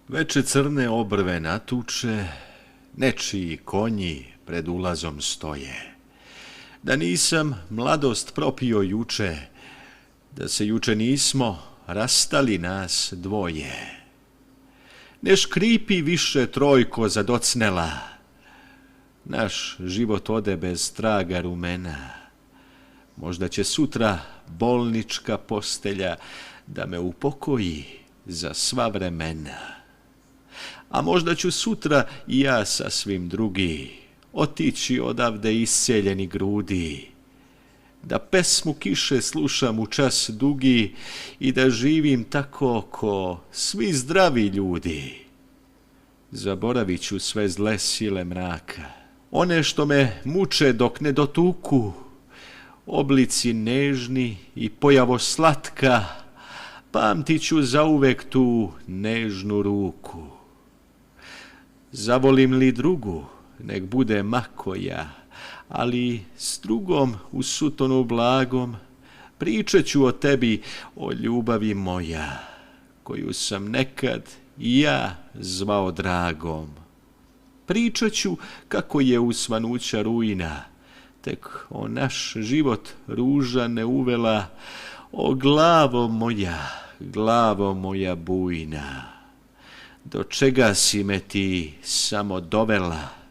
Veče crne obrve natuče, nečiji konji pred ulazom stoje. Da nisam mladost propio juče, da se juče nismo rastali nas dvoje. Ne škripi više trojko zadocnela, naš život ode bez traga rumena. Možda će sutra bolnička postelja da me upokoji za sva vremena. A možda ću sutra i ja sasvim drugi otići odavde isceljeni grudi, da pesmu kiše slušam u čas dugi i da živim tako ko svi zdravi ljudi. Zaboravit ću sve zle sile mraka, one što me muče dok ne dotuku, oblici nežni i pojavo slatka, pamtit ću zauvek tu nežnu ruku. Zavolim li drugu, nek bude ma koja, ali s drugom u sutonu blagom pričat ću o tebi, o ljubavi moja, koju sam nekad i ja zvao dragom. Pričat ću kako je u svanuća rujna, tek o naš život ruža ne uvela, o glavo moja bujna, do čega si me ti samo dovela?